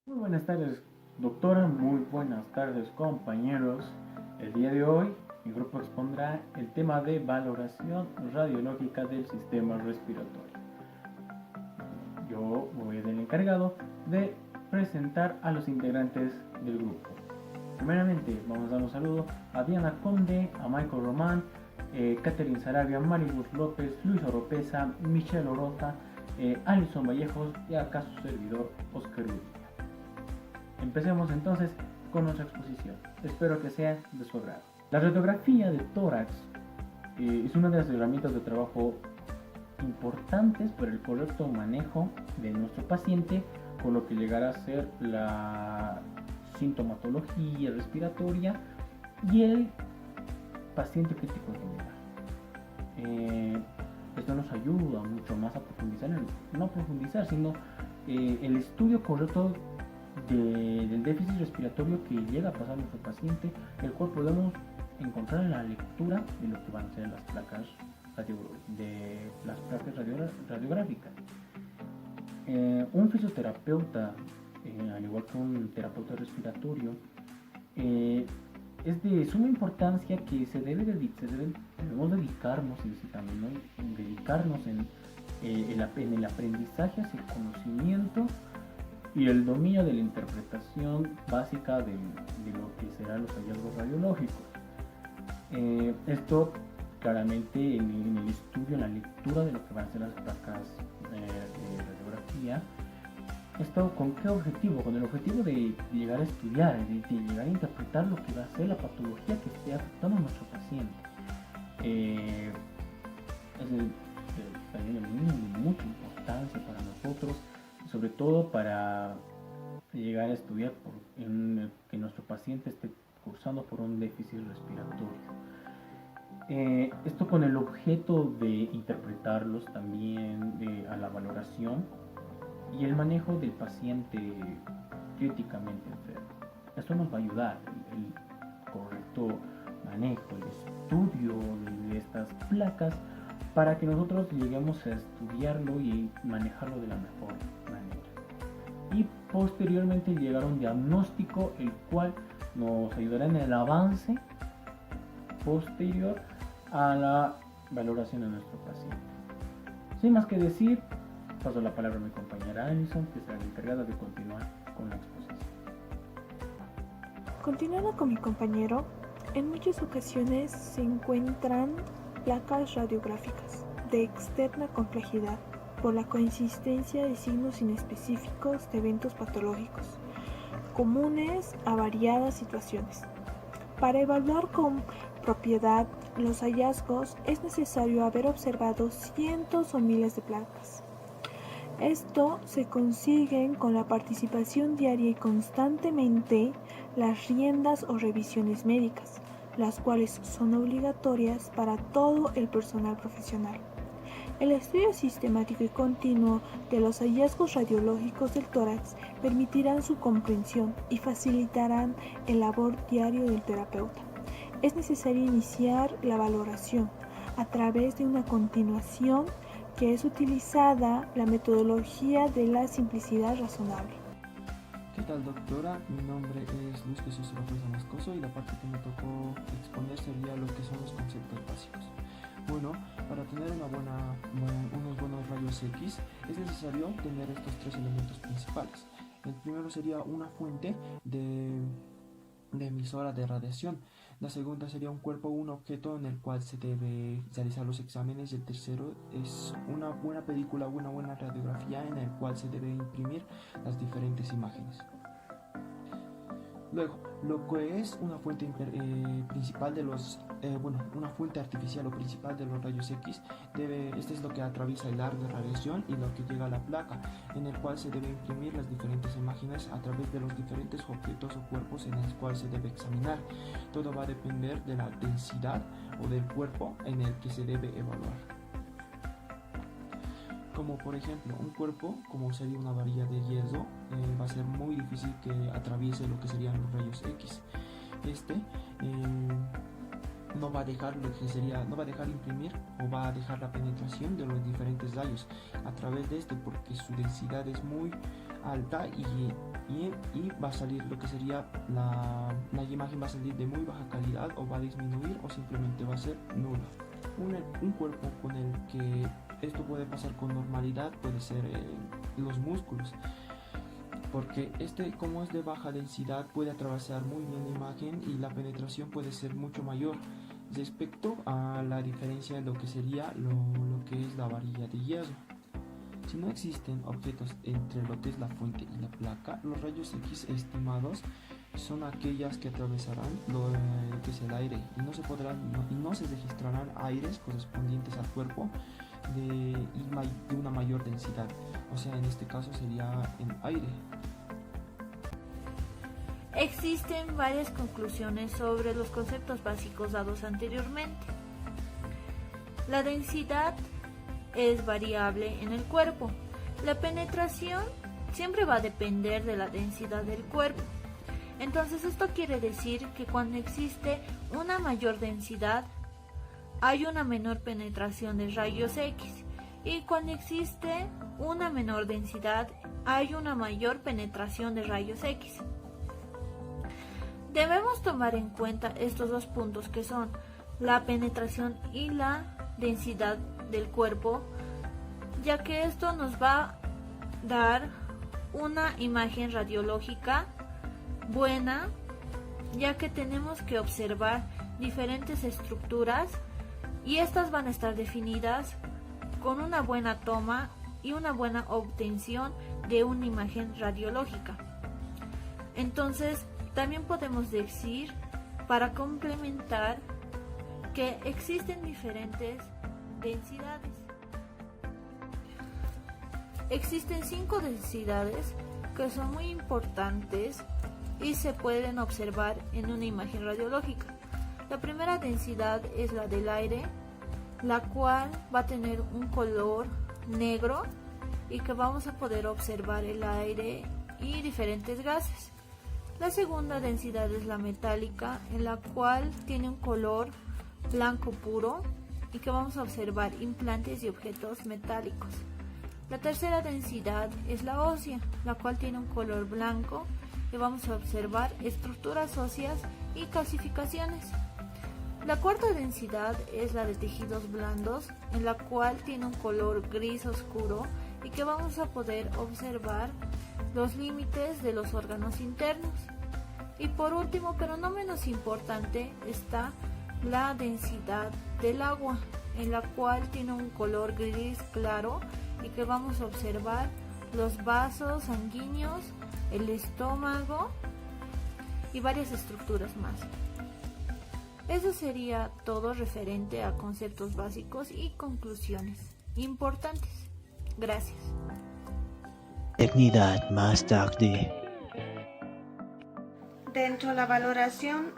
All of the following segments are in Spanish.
Muy buenas tardes, doctora. Muy buenas tardes, compañeros. El día de hoy, mi grupo expondrá el tema de valoración radiológica del sistema respiratorio. Yo voy del encargado de presentar a los integrantes del grupo. Primeramente, vamos a dar un saludo a Diana Conde, a Michael Román, Catherine Sarabia, Maribus López, Luis Oropesa, Michelle Orota, Alison Vallejos y acá su servidor, Oscar Uribe. Empecemos entonces con nuestra exposición. Espero que sea de su agrado. La radiografía de tórax es una de las herramientas de trabajo importantes para el correcto manejo de nuestro paciente, con lo que llegará a ser la sintomatología respiratoria y el paciente crítico en general. Esto nos ayuda mucho más a profundizar, no profundizar, sino el estudio correcto del déficit respiratorio que llega a pasar nuestro paciente, el cual podemos encontrar en la lectura de lo que van a ser las placas radiográficas. Un fisioterapeuta, al igual que un terapeuta respiratorio, es de suma importancia que debemos dedicarnos, y también, ¿no? dedicarnos en el aprendizaje hacia el conocimiento y el dominio de la interpretación básica de lo que serán los hallazgos radiológicos. Esto claramente en el estudio, en la lectura de lo que van a ser las placas de radiografía. ¿Esto con qué objetivo? Con el objetivo de llegar a estudiar, de llegar a interpretar lo que va a ser la patología que esté afectando a nuestro paciente. Es de mucha importancia para nosotros, sobre todo para llegar a estudiar que nuestro paciente esté cursando por un déficit respiratorio. Esto con el objeto de interpretarlos también a la valoración y el manejo del paciente críticamente enfermo. Esto nos va a ayudar, el correcto manejo, el estudio de estas placas, para que nosotros lleguemos a estudiarlo y manejarlo de la mejor manera. Y posteriormente llegar a un diagnóstico, el cual nos ayudará en el avance posterior a la valoración de nuestro paciente. Sin más que decir, paso la palabra a mi compañera Alison, que será la encargada de continuar con la exposición. Continuando con mi compañero, en muchas ocasiones se encuentran placas radiográficas de externa complejidad por la coincidencia de signos inespecíficos de eventos patológicos, comunes a variadas situaciones. Para evaluar con propiedad los hallazgos es necesario haber observado cientos o miles de placas. Esto se consigue con la participación diaria y constantemente las riendas o revisiones médicas, las cuales son obligatorias para todo el personal profesional. El estudio sistemático y continuo de los hallazgos radiológicos del tórax permitirán su comprensión y facilitarán el labor diario del terapeuta. Es necesario iniciar la valoración a través de una continuación que es utilizada la metodología de la simplicidad razonable. ¿Qué tal, doctora? Mi nombre es Luis Jesús López Moscoso y la parte que me tocó exponer sería lo que son los conceptos básicos. Bueno, para tener unos buenos rayos X es necesario tener estos tres elementos principales. El primero sería una fuente de emisora de radiación. La segunda sería un cuerpo o un objeto en el cual se debe realizar los exámenes. Y el tercero es una buena película, una buena radiografía en el cual se debe imprimir las diferentes imágenes. Luego, lo que es una fuente principal de una fuente artificial o principal de los rayos X, este es lo que atraviesa el arco de radiación y lo que llega a la placa, en el cual se debe imprimir las diferentes imágenes a través de los diferentes objetos o cuerpos en el cual se debe examinar. Todo va a depender de la densidad o del cuerpo en el que se debe evaluar. Como por ejemplo un cuerpo, como sería una varilla de hierro, va a ser muy difícil que atraviese lo que serían los rayos X. No va a dejar imprimir o va a dejar la penetración de los diferentes rayos a través de porque su densidad es muy alta y y va a salir lo que sería la imagen va a salir de muy baja calidad o va a disminuir o simplemente va a ser nula. Un cuerpo con el que esto puede pasar con normalidad puede ser los músculos, porque como es de baja densidad puede atravesar muy bien la imagen y la penetración puede ser mucho mayor respecto a la diferencia de lo que sería lo que es la varilla de hierro. Si no existen objetos entre lo que es la fuente y la placa, los rayos X estimados son aquellas que atravesarán lo que es el aire y no se registrarán aires correspondientes al cuerpo de una mayor densidad, o sea, en este caso sería en aire. Existen varias conclusiones sobre los conceptos básicos dados anteriormente. La densidad es variable en el cuerpo. La penetración siempre va a depender de la densidad del cuerpo. Entonces esto quiere decir que cuando existe una mayor densidad hay una menor penetración de rayos X, y cuando existe una menor densidad hay una mayor penetración de rayos X. Debemos tomar en cuenta estos dos puntos, que son la penetración y la densidad del cuerpo, ya que esto nos va a dar una imagen radiológica buena, ya que tenemos que observar diferentes estructuras y estas van a estar definidas con una buena toma y una buena obtención de una imagen radiológica. Entonces, también podemos decir, para complementar, que existen diferentes densidades. Existen 5 densidades que son muy importantes y se pueden observar en una imagen radiológica. La primera densidad es la del aire, la cual va a tener un color negro y que vamos a poder observar el aire y diferentes gases. La segunda densidad es la metálica, en la cual tiene un color blanco puro y que vamos a observar implantes y objetos metálicos. La tercera densidad es la ósea, la cual tiene un color blanco y vamos a observar estructuras óseas y calcificaciones. La cuarta densidad es la de tejidos blandos, en la cual tiene un color gris oscuro y que vamos a poder observar los límites de los órganos internos. Y por último, pero no menos importante, está la densidad del agua, en la cual tiene un color gris claro y que vamos a observar los vasos sanguíneos, el estómago y varias estructuras más. Eso sería todo referente a conceptos básicos y conclusiones importantes. Gracias. Eternidad más tarde. Dentro de la valoración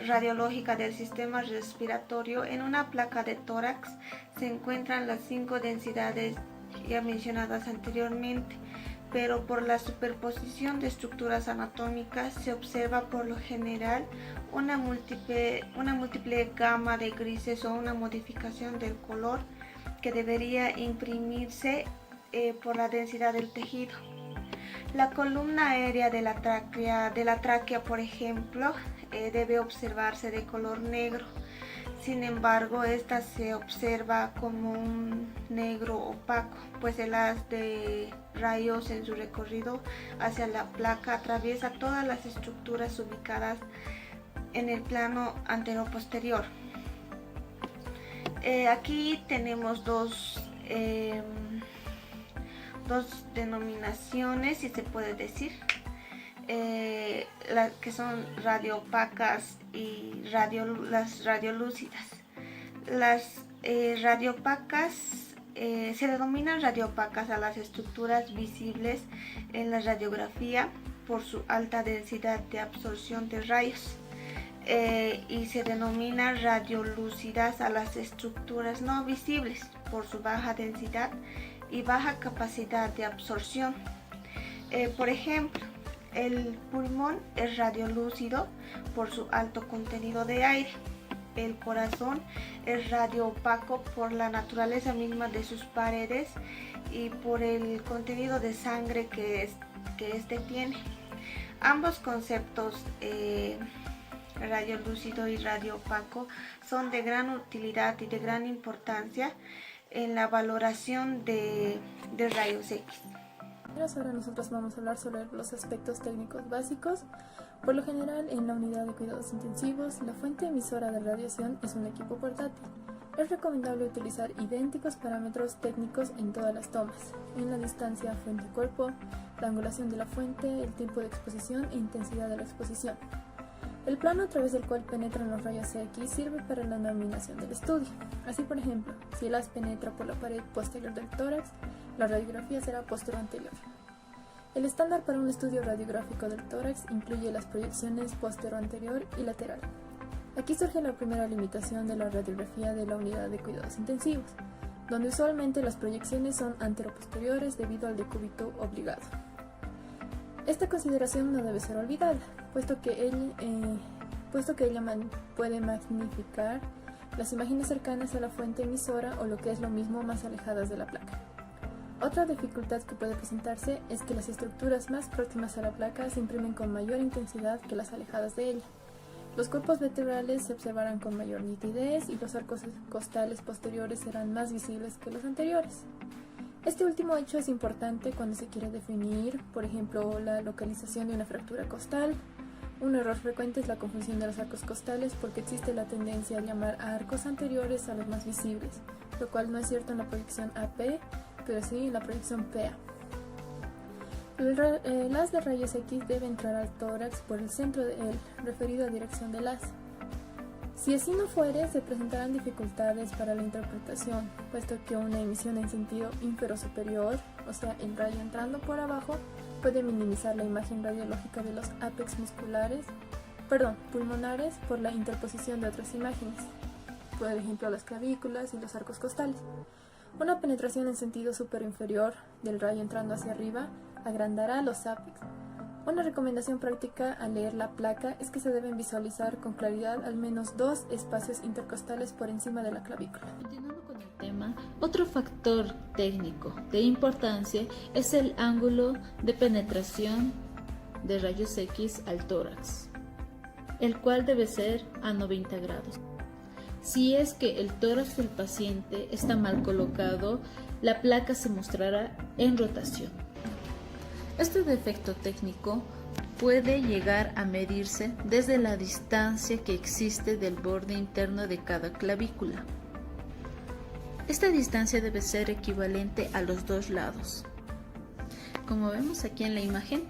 radiológica del sistema respiratorio, en una placa de tórax se encuentran las 5 densidades ya mencionadas anteriormente, pero por la superposición de estructuras anatómicas se observa por lo general una múltiple gama de grises o una modificación del color que debería imprimirse por la densidad del tejido. La columna aérea de la tráquea, por ejemplo, debe observarse de color negro. Sin embargo, esta se observa como un negro opaco, pues el haz de rayos en su recorrido hacia la placa atraviesa todas las estructuras ubicadas en el plano anteroposterior. Aquí tenemos dos denominaciones, si se puede decir, que son radioopacas y las radiolúcidas. Las radioopacas se denominan radioopacas a las estructuras visibles en la radiografía por su alta densidad de absorción de rayos, y se denomina radiolúcidas a las estructuras no visibles por su baja densidad y baja capacidad de absorción. Por ejemplo, el pulmón es radiolúcido por su alto contenido de aire. El corazón es radioopaco por la naturaleza misma de sus paredes y por el contenido de sangre que este tiene. Ambos conceptos, radio lúcido y radio opaco, son de gran utilidad y de gran importancia en la valoración de rayos X. Ahora nosotros vamos a hablar sobre los aspectos técnicos básicos. Por lo general, en la unidad de cuidados intensivos, la fuente emisora de radiación es un equipo portátil. Es recomendable utilizar idénticos parámetros técnicos en todas las tomas, en la distancia fuente-cuerpo, la angulación de la fuente, el tiempo de exposición e intensidad de la exposición. El plano a través del cual penetran los rayos X sirve para la denominación del estudio. Así, por ejemplo, si el haz penetra por la pared posterior del tórax, la radiografía será posterior-anterior. El estándar para un estudio radiográfico del tórax incluye las proyecciones posterior-anterior y lateral. Aquí surge la primera limitación de la radiografía de la unidad de cuidados intensivos, donde usualmente las proyecciones son anteroposteriores debido al decúbito obligado. Esta consideración no debe ser olvidada, puesto que ella puede magnificar las imágenes cercanas a la fuente emisora o, lo que es lo mismo, más alejadas de la placa. Otra dificultad que puede presentarse es que las estructuras más próximas a la placa se imprimen con mayor intensidad que las alejadas de ella. Los cuerpos vertebrales se observarán con mayor nitidez y los arcos costales posteriores serán más visibles que los anteriores. Este último hecho es importante cuando se quiere definir, por ejemplo, la localización de una fractura costal. Un error frecuente es la confusión de los arcos costales porque existe la tendencia a llamar a arcos anteriores a los más visibles, lo cual no es cierto en la proyección AP, pero sí en la proyección PA. El haz de rayos X debe entrar al tórax por el centro de él, referido a dirección del haz. Si así no fuere, se presentarán dificultades para la interpretación, puesto que una emisión en sentido infero-superior, o sea, el rayo entrando por abajo, puede minimizar la imagen radiológica de los ápex pulmonares por la interposición de otras imágenes, por ejemplo las clavículas y los arcos costales. Una penetración en sentido superinferior del rayo entrando hacia arriba agrandará los ápex. Una recomendación práctica al leer la placa es que se deben visualizar con claridad al menos 2 espacios intercostales por encima de la clavícula. Continuando con el tema, otro factor técnico de importancia es el ángulo de penetración de rayos X al tórax, el cual debe ser a 90 grados. Si es que el tórax del paciente está mal colocado, la placa se mostrará en rotación. Este defecto técnico puede llegar a medirse desde la distancia que existe del borde interno de cada clavícula. Esta distancia debe ser equivalente a los dos lados. Como vemos aquí en la imagen,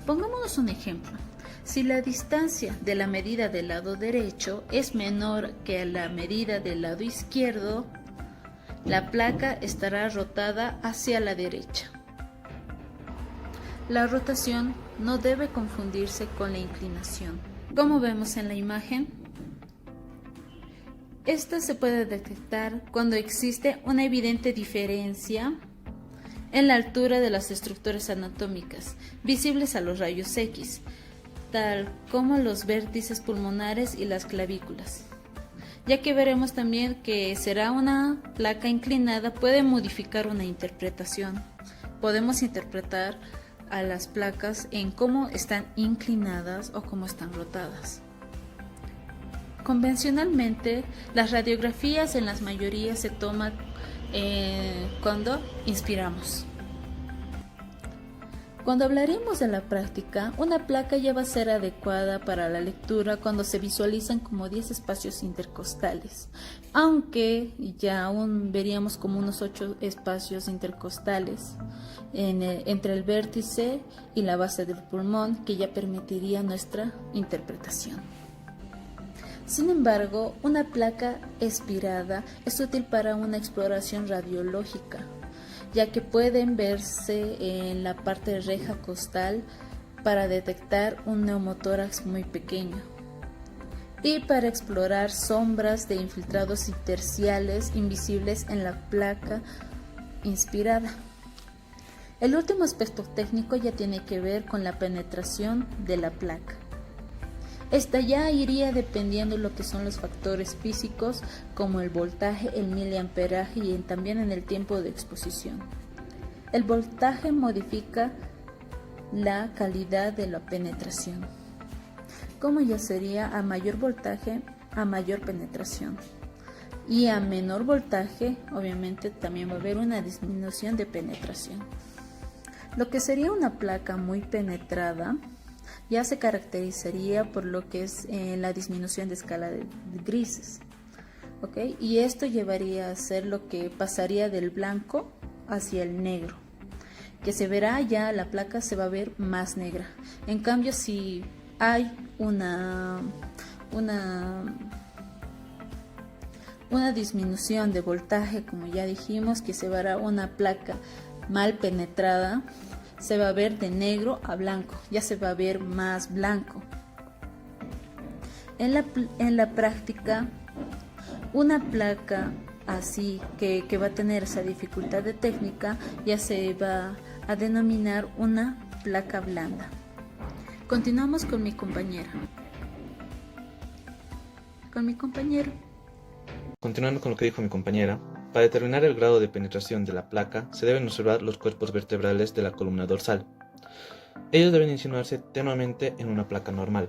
pongámonos un ejemplo. Si la distancia de la medida del lado derecho es menor que la medida del lado izquierdo, la placa estará rotada hacia la derecha. La rotación no debe confundirse con la inclinación. Como vemos en la imagen, esta se puede detectar cuando existe una evidente diferencia en la altura de las estructuras anatómicas visibles a los rayos X, tal como los vértices pulmonares y las clavículas. Ya que veremos también que será una placa inclinada, puede modificar una interpretación. Podemos interpretar a las placas en cómo están inclinadas o cómo están rotadas. Convencionalmente, las radiografías en las mayorías se toman cuando inspiramos. Cuando hablaremos de la práctica, una placa ya va a ser adecuada para la lectura cuando se visualizan como 10 espacios intercostales, aunque ya aún veríamos como unos 8 espacios intercostales entre el vértice y la base del pulmón, que ya permitiría nuestra interpretación. Sin embargo, una placa espirada es útil para una exploración radiológica, ya que pueden verse en la parte reja costal para detectar un neumotórax muy pequeño y para explorar sombras de infiltrados intersticiales invisibles en la placa inspirada. El último aspecto técnico ya tiene que ver con la penetración de la placa. Esta ya iría dependiendo lo que son los factores físicos como el voltaje, el miliamperaje y también en el tiempo de exposición. El voltaje modifica la calidad de la penetración, como ya sería a mayor voltaje, a mayor penetración. Y a menor voltaje, obviamente, también va a haber una disminución de penetración. Lo que sería una placa muy penetrada ya se caracterizaría por lo que es la disminución de escala de grises. ¿Okay? Y esto llevaría a ser lo que pasaría del blanco hacia el negro, que se verá ya la placa se va a ver más negra. En cambio, si hay una disminución de voltaje, como ya dijimos, que se verá una placa mal penetrada, se va a ver de negro a blanco, ya se va a ver más blanco. En la práctica, una placa así que va a tener esa dificultad de técnica ya se va a denominar una placa blanda. Continuamos con mi compañera. Continuando con lo que dijo mi compañera, para determinar el grado de penetración de la placa se deben observar los cuerpos vertebrales de la columna dorsal. Ellos deben insinuarse tenuamente en una placa normal.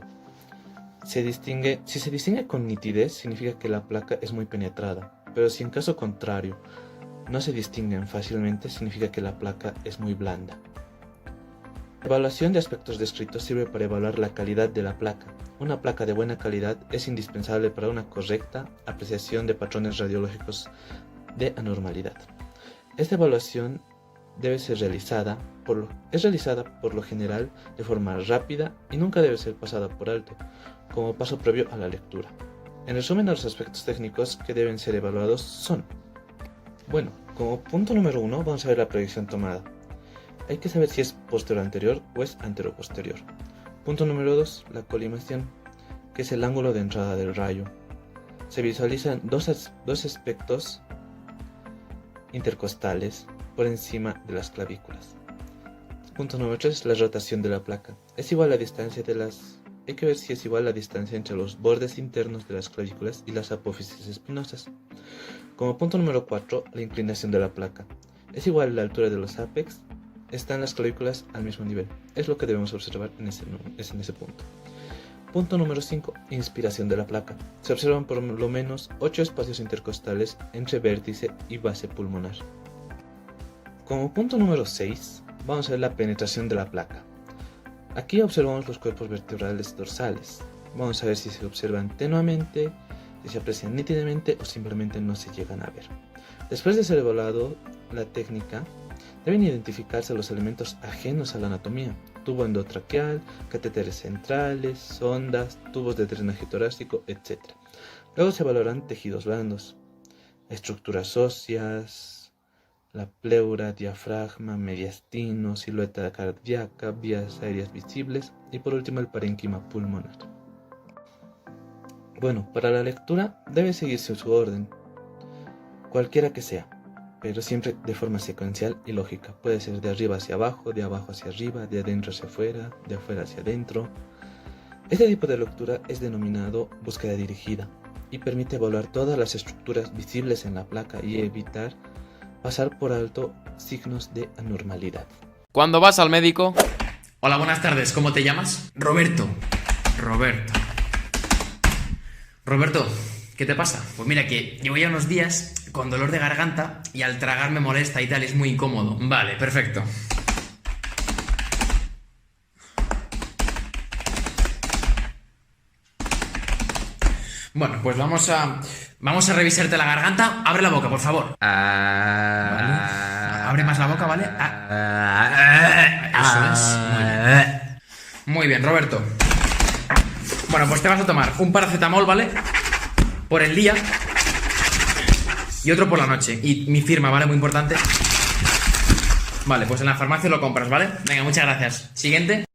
Si se distingue con nitidez, significa que la placa es muy penetrada, pero si en caso contrario no se distinguen fácilmente, significa que la placa es muy blanda. La evaluación de aspectos descritos sirve para evaluar la calidad de la placa. Una placa de buena calidad es indispensable para una correcta apreciación de patrones radiológicos de anormalidad. Esta evaluación es realizada por lo general de forma rápida y nunca debe ser pasada por alto, como paso previo a la lectura. En resumen, los aspectos técnicos que deben ser evaluados son: bueno, como punto número 1 vamos a ver la proyección tomada. Hay que saber si es posterior-anterior o es antero-posterior. Punto número 2, la colimación, que es el ángulo de entrada del rayo. Se visualizan dos aspectos intercostales por encima de las clavículas. Punto número 3, la rotación de la placa. Es igual a la distancia hay que ver si es igual la distancia entre los bordes internos de las clavículas y las apófisis espinosas. Como punto número 4, la inclinación de la placa. Es igual a la altura de los ápex. Están las clavículas al mismo nivel. Es lo que debemos observar en ese punto. Punto número 5. Inspiración de la placa. Se observan por lo menos 8 espacios intercostales entre vértice y base pulmonar. Como punto número 6, vamos a ver la penetración de la placa. Aquí observamos los cuerpos vertebrales dorsales. Vamos a ver si se observan tenuamente, si se aprecian nítidamente o simplemente no se llegan a ver. Después de ser evaluado la técnica, deben identificarse los elementos ajenos a la anatomía: tubo endotraqueal, catéteres centrales, sondas, tubos de drenaje torácico, etc. Luego se evaluarán tejidos blandos, estructuras óseas, la pleura, diafragma, mediastino, silueta cardíaca, vías aéreas visibles y por último el parénquima pulmonar. Bueno, para la lectura debe seguirse su orden, cualquiera que sea, pero siempre de forma secuencial y lógica. Puede ser de arriba hacia abajo, de abajo hacia arriba, de adentro hacia afuera, de afuera hacia adentro. Este tipo de lectura es denominado búsqueda dirigida y permite evaluar todas las estructuras visibles en la placa y evitar pasar por alto signos de anormalidad. Cuando vas al médico... Hola, buenas tardes, ¿cómo te llamas? Roberto, ¿qué te pasa? Pues mira que llevo ya unos días con dolor de garganta y al tragar me molesta y tal, es muy incómodo. Vale, perfecto. Bueno, pues vamos a revisarte la garganta. Abre la boca, por favor. Vale. Abre más la boca, ¿vale? Eso es. Muy bien, Roberto. Bueno, pues te vas a tomar un paracetamol, ¿vale? Por el día y otro por la noche. Y mi firma, ¿vale? Muy importante. Vale, pues en la farmacia lo compras, ¿vale? Venga, muchas gracias. Siguiente.